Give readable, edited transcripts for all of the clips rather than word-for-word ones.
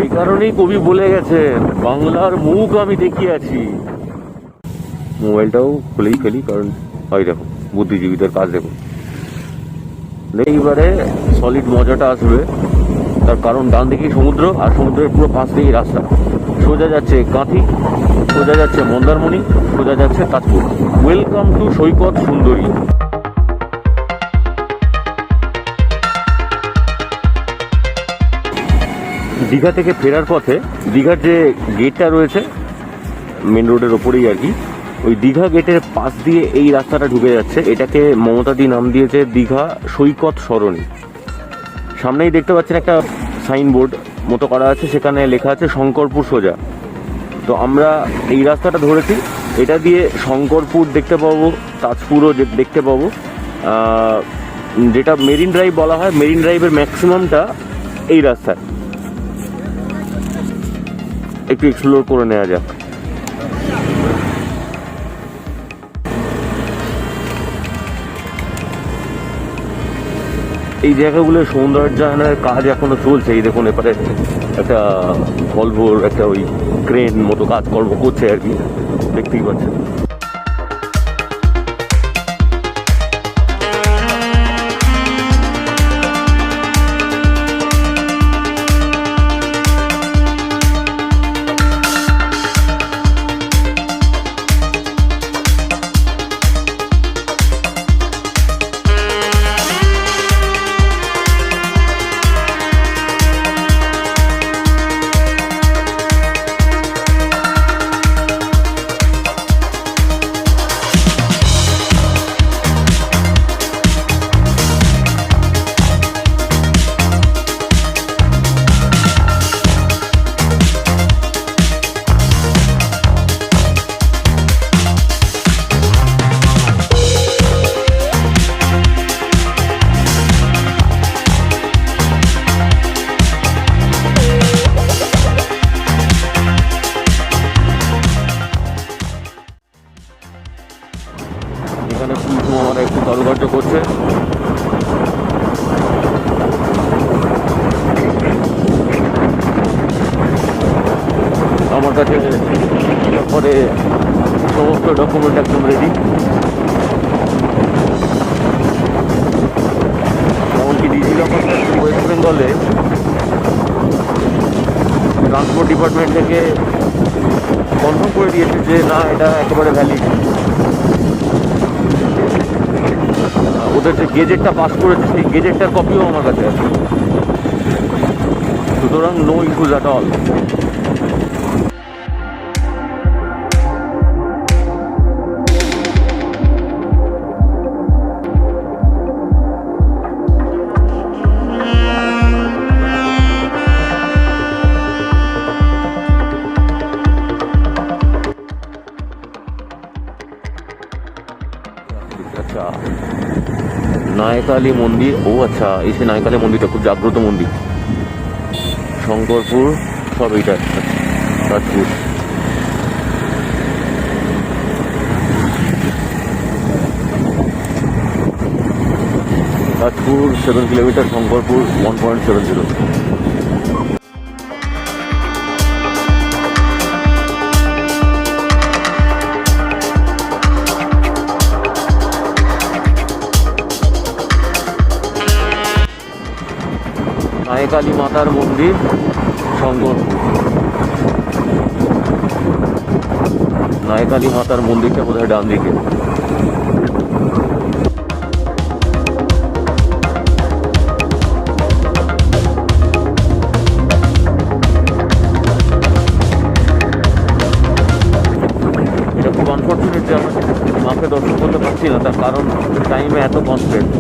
এই কারণেই কবি বলে গেছেন, বাংলার মুখ আমি দেখিয়েছি। মোবাইলটাও খুলেই ফেলি, কারণ হয় দেখো বুদ্ধিজীবীদের কাজ দেখো। এইবারে সলিড মজাটা আসবে, তার কারণ ডান দিকেই সমুদ্র, আর সমুদ্রের পুরো পাশ দিকেই রাস্তা। সোজা যাচ্ছে কাঁথি, সোজা যাচ্ছে মন্দারমণি, সোজা যাচ্ছে তাজপুর। ওয়েলকাম টু সৈকত সুন্দরী। দীঘা থেকে ফেরার পথে দীঘার যে গেটটা রয়েছে মেন রোডের ওপরেই আর কি, ওই দীঘা গেটের পাশ দিয়ে এই রাস্তাটা ঢুকে যাচ্ছে। এটাকে মমতাদি নাম দিয়েছে দীঘা সৈকত সরণি। সামনেই দেখতে পাচ্ছেন একটা সাইনবোর্ড মতো করা আছে, সেখানে লেখা আছে শঙ্করপুর সোজা। তো আমরা এই রাস্তাটা ধরেছি, এটা দিয়ে শঙ্করপুর দেখতে পাবো, তাজপুরও দেখতে পাবো। যেটা মেরিন ড্রাইভ বলা হয়, মেরিন ড্রাইভের ম্যাক্সিমামটা এই রাস্তায়। একটু এক্সপ্লোর করে নেওয়া যাক। এই জায়গাগুলোর সৌন্দর্যায়নের কাজ এখনো চলছে। এই দেখুন এপারে একটা ভলভোর একটা ওই ক্রেন মতো কাজকর্ম করছে আর কি, দেখতেই পাচ্ছেন। এখানে পুলিশ মামারা একটু কারুকার্য করছে। আমার কাছে পরে সমস্ত ডকুমেন্ট একদম রেডি। এমনকি ডিজিলকার ওয়েস্ট বেঙ্গলে ট্রান্সপোর্ট ডিপার্টমেন্ট থেকে কনফার্ম করে দিয়েছে যে না, এটা একেবারে ভ্যালিড। ওদের যে গেজেটটা পাস করেছে, সেই গেজেটটার কপিও আমার কাছে আছে। সুতরাং নো ইস্যুজ অ্যাট অল। আচ্ছা, নায়কালী মন্দির। ও আচ্ছা, এই সে নায়কালী মন্দিরটা খুব জাগ্রত মন্দির। শঙ্করপুর সব এইটা, তাজপুর। তাজপুর 7 কিলোমিটার, শঙ্করপুর 1.70। নায়কালী মাতার মন্দির, শঙ্করপুর। নায়কালী মাতার মন্দিরটা বোধহয় ডান দিকে। এটা খুব আনফর্চুনেট যে আমরা মাকে দর্শন করতে পারছি না, তার কারণ টাইমে এত কনস্ট্যান্ট।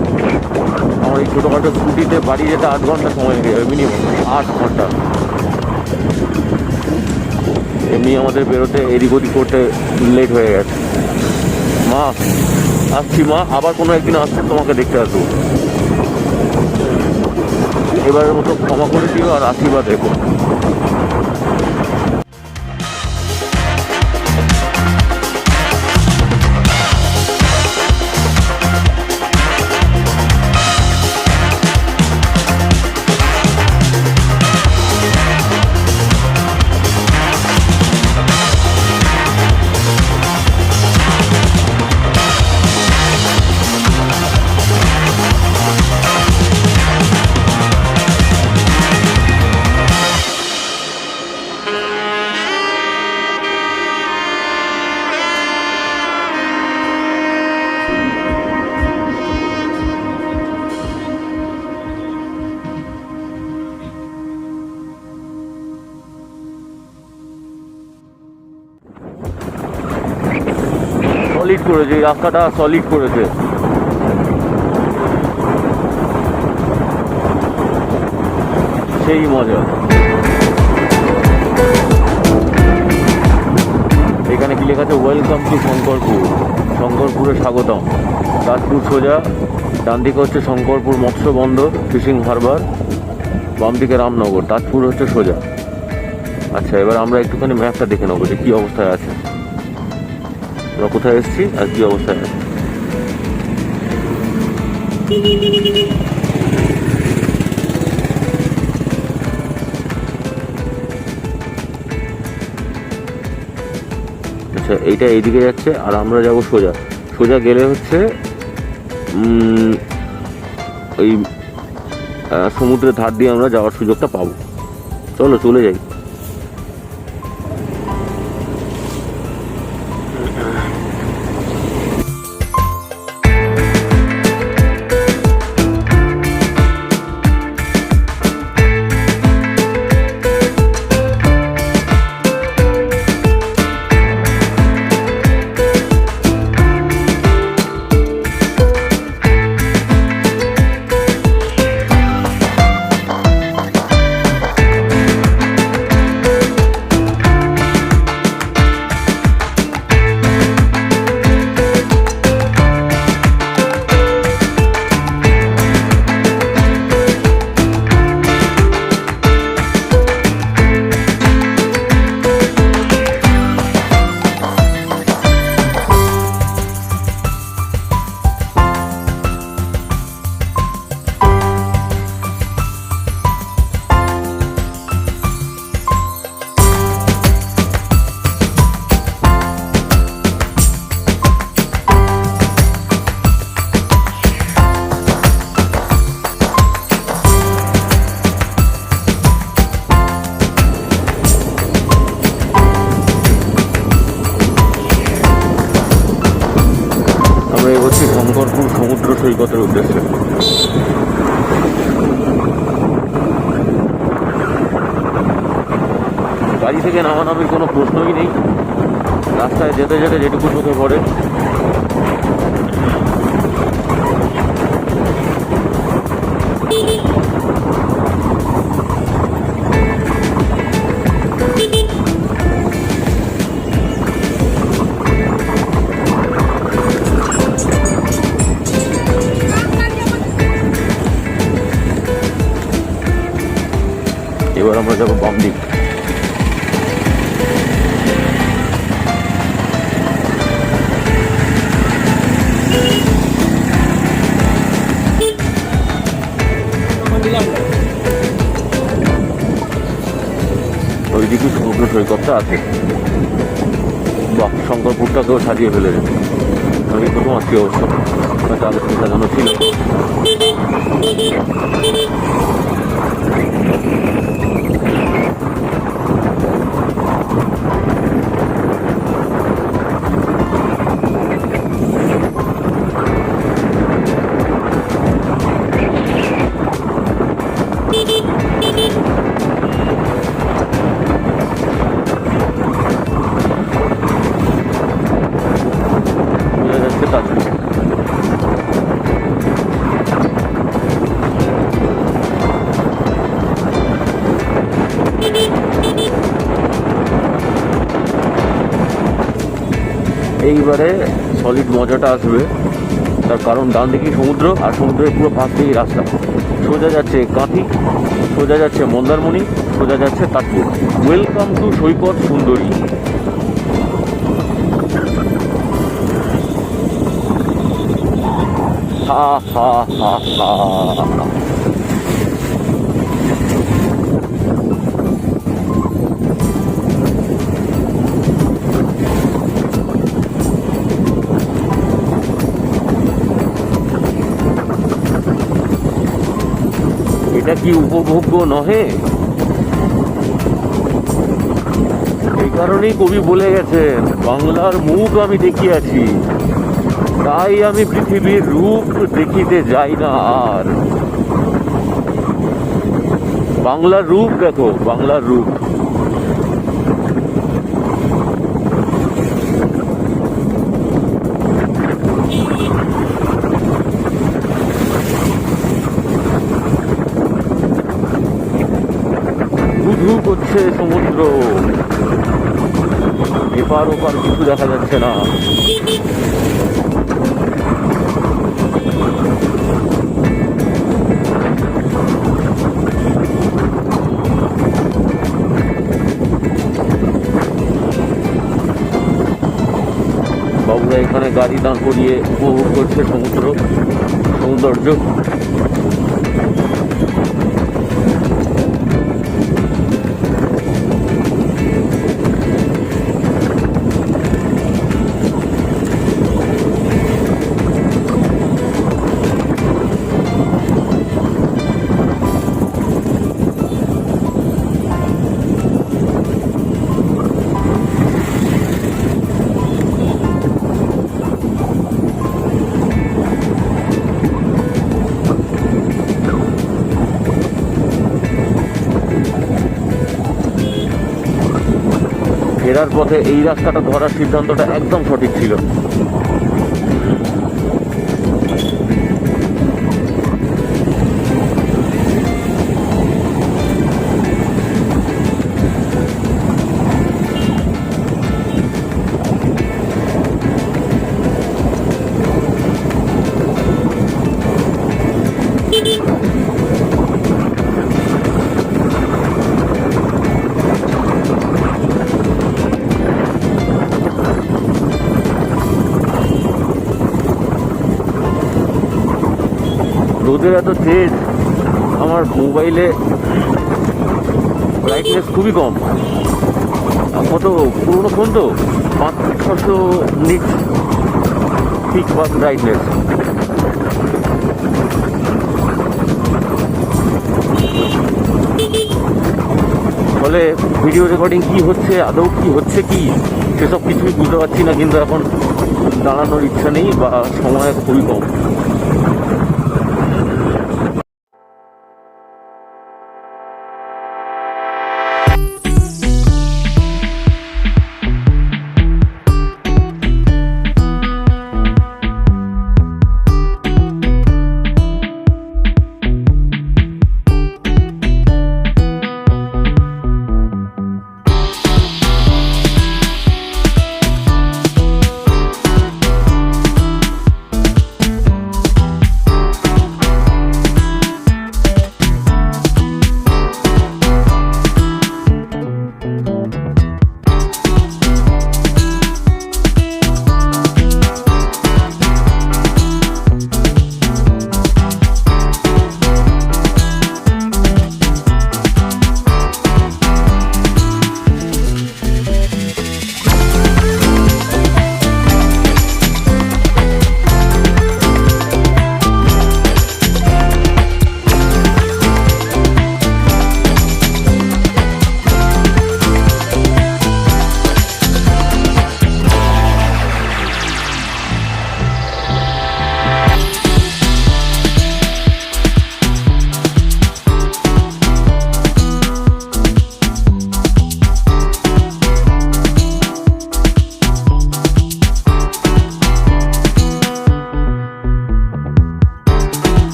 আমার এই ছোটোখাটো স্কুটিতে বাড়ি যেতে 8 ঘন্টা সময় লেগে যাবে, মিনিমাম 8 ঘন্টা। এমনি আমাদের বেরোতে এদিক ওদিক করতে লেট হয়ে গেছে। মা আসছি, মা আবার কোনো একদিন আসছে, তোমাকে দেখতে আসবো। এবারের মতো ক্ষমা করে দিও আর আশীর্বাদ রেখো। সলিড করেছে, এই রাস্তাটা সলিড করেছে। সেই মজা। এখানে কি লেখা আছে? ওয়েলকাম টু শঙ্করপুর, শঙ্করপুরে স্বাগতম। তাজপুর সোজা, ডান দিকে হচ্ছে শঙ্করপুর মৎস্য বন্দর ফিশিং হারবার, বাম দিকে রামনগর। তাজপুর হচ্ছে সোজা। আচ্ছা, এবার আমরা একটুখানি ম্যাপটা দেখে নেবো যে কী অবস্থায় আছে, আমরা কোথায় এসেছি আর কী অবস্থায় আছে। আচ্ছা, এইটা এইদিকে যাচ্ছে আর আমরা যাব সোজা। সোজা গেলে হচ্ছে ওই সমুদ্রের ধার দিয়ে আমরা যাওয়ার সুযোগটা পাবো। চলো চলে যাই। শঙ্করপুর সমুদ্র সৈকতের উদ্দেশ্যে। গাড়ি থেকে নামানামির কোনো প্রশ্নই নেই, রাস্তায় যেতে যেতে যেটুকু চোখে পড়ে। এবার আমরা যাবো বাম দিক। ওইদিকে সমুদ্র সৈকতটা আছে। বাহ, শঙ্করপুরটাকেও সাজিয়ে ফেলেছে। আমি প্রথম আজকে অবস্থা আগে থেকে সাজানো ছিল। এইবারে সলিড মজাটা আসবে, তার কারণ ডান দিকে সমুদ্র আর সমুদ্রের পুরো পাশ দিকেই রাস্তা। সোজা যাচ্ছে কাঁথি, সোজা যাচ্ছে মন্দারমণি, সোজা যাচ্ছে তাজপুর। ওয়েলকাম টু সৈকত সুন্দরী। হা হা হা হা। এটা কি উপভোগ্য নহে? এই কারণেই কবি বলে গেছেন, বাংলার মুখ আমি দেখিয়াছি, তাই আমি পৃথিবীর রূপ দেখিতে যাই না আর। বাংলার রূপ দেখো, বাংলার রূপ। করছে সমুদ্র, এপার ওপার কিছু দেখা যাচ্ছে না। বাবুরা এখানে গাড়ি দাঁড় করিয়ে উপভোগ করছে সমুদ্র সৌন্দর্য। ফেরার পথে এই রাস্তাটা ধরার সিদ্ধান্তটা একদম সঠিক ছিল। রোদের এত তেজ, আমার মোবাইলে ব্রাইটনেস খুবই কম। কত পুরোনো ফোন তো, 500-600 নিট পিক ব্রাইটনেস। ফলে ভিডিও রেকর্ডিং কি হচ্ছে, আদৌ কি হচ্ছে কি সেসব কিছুই বুঝতে পারছি না। কিন্তু এখন দাঁড়ানোর ইচ্ছা নেই বা সময় খুবই কম।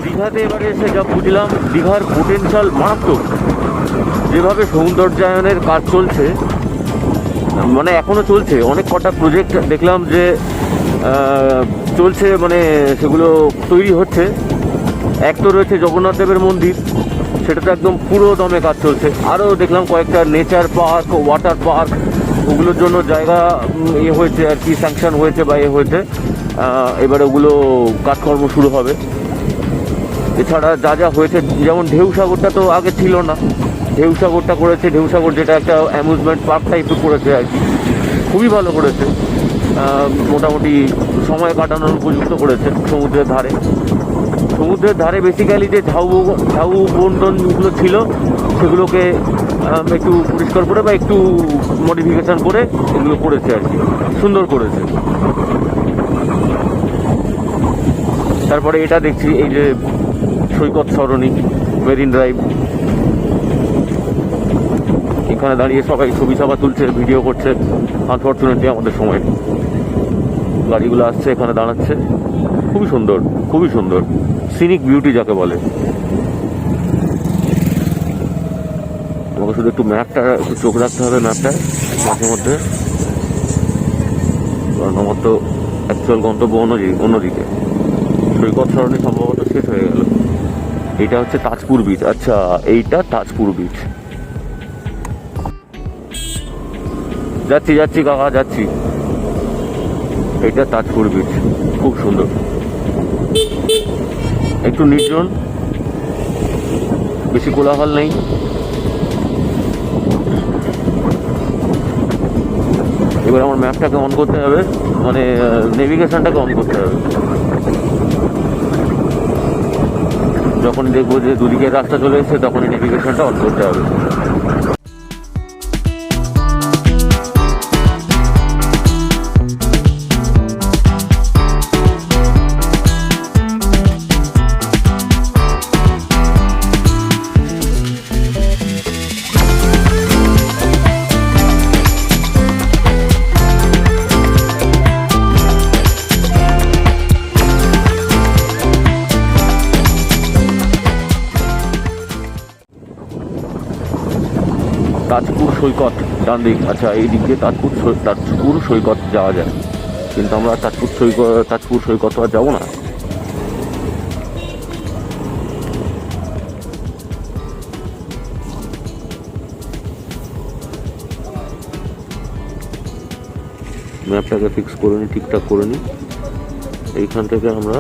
দীঘাতে এবারে এসে যা বুঝলাম, দীঘার পোটেনশিয়াল মারাত্মক। যেভাবে সৌন্দর্যায়নের কাজ চলছে, মানে এখনো চলছে, অনেক কটা প্রজেক্ট দেখলাম যে চলছে, মানে সেগুলো তৈরি হচ্ছে। এক তো রয়েছে জগন্নাথ দেবের মন্দির, সেটা তো একদম পুরো দমে কাজ চলছে। আরও দেখলাম কয়েকটা নেচার পার্ক, ওয়াটার পার্ক, ওগুলোর জন্য জায়গা হয়েছে আর কি, স্যাংশন হয়েছে বা হয়েছে। এবারে ওগুলো কাজকর্ম শুরু হবে। এছাড়া যা যা হয়েছে, যেমন ঢেউসাগরটা তো আগে ছিল না, ঢেউসাগরটা করেছে। ঢেউসাগর যেটা একটা অ্যামিউজমেন্ট পার্ক টাইপের করেছে আর কি, খুবই ভালো করেছে। মোটামুটি সময় কাটানোর উপযুক্ত করেছে সমুদ্রের ধারে। সমুদ্রের ধারে বেসিক্যালি যে ঝাউ বন্টনগুলো ছিল, সেগুলোকে একটু পরিষ্কার করে বা একটু মডিফিকেশান করে এগুলো করেছে আর কি, সুন্দর করেছে। তারপরে এটা দেখছি, এই যে সৈকত সরণি, মেরিন ড্রাইভ, এখানে দাঁড়িয়ে সবাই ছবি ছাপা তুলছে, ভিডিও করছে। আনফর্চুনেটলি আমাদের সময় নেই। গাড়িগুলো আসছে, এখানে দাঁড়াচ্ছে। খুবই সুন্দর, খুবই সুন্দর, সিনিক বিউটি যাকে বলে। আমাকে শুধু একটু ম্যাপটা একটু চোখ রাখতে হবে, ম্যাপটায় মাঝে মধ্যে, কারণ আমার তো অ্যাকচুয়াল গন্তব্য অন্যদিকে। সৈকত সরণি সম্ভবত শেষ হয়ে গেল। এইটা হচ্ছে তাজপুর বিচ। আচ্ছা, এইটা তাজপুর বিচ। যাচ্ছি যাচ্ছি কাকা, যাচ্ছি। এইটা তাজপুর বিচ, খুব সুন্দর, একটু নির্জন, বেশি কোলাহল নেই। এবার আমার ম্যাপটাকে অন করতে হবে, মানে নেভিগেশনটাকে অন করতে হবে। যখন দেখবো যে দুদিকের রাস্তা চলে এসেছে, তখনই নেভিগেশনটা অন করতে হবে। তাজপুর সৈকত ডান দিক। আচ্ছা, এই দিক দিয়ে তাজপুর সৈকত যাওয়া যায়, কিন্তু আমরা তাজপুর সৈকত আর যাবো না। ম্যাপটাকে ফিক্স করে নিই, ঠিকঠাক করে নিই। এইখান থেকে আমরা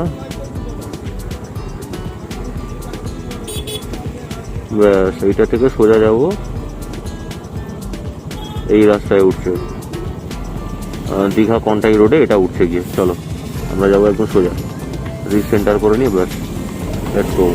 ব্যাস এইটা থেকে সোজা যাব, এই রাস্তায় উঠছে দীঘা কন্টাই রোডে, এটা উঠছে গিয়ে। চলো আমরা যাবো একদম সোজা, রিসেন্টার করে নিই, ব্যাস লেটস গো।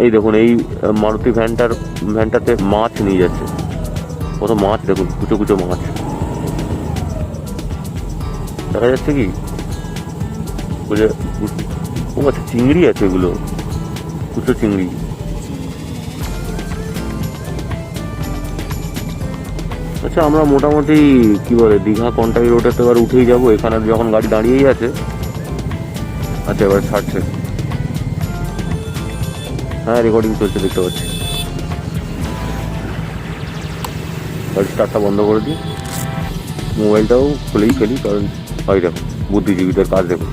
এই দেখুন, এই মারুতি ভ্যানটাতে মাছ নিয়ে যাচ্ছে। কত মাছ দেখুন, কুচো কুচো মাছ দেখা যাচ্ছে কি বুঝে। ও আচ্ছা, চিংড়ি আছে, এগুলো কুচো চিংড়ি। আচ্ছা, আমরা মোটামুটি কি বলে দীঘা কন্টাই রোডে তো এবার উঠেই যাবো। এখানে যখন গাড়ি দাঁড়িয়েই আছে। আচ্ছা, এবার ছাড়ছে। হ্যাঁ, রেকর্ডিং চলছে, দেখতে পাচ্ছি। গাড়ি স্টার্টটা বন্ধ করে দিই, মোবাইলটাও খুলেই ফেলি, কারণ হয় দেখো বুদ্ধিজীবীদের কাজ দেখো।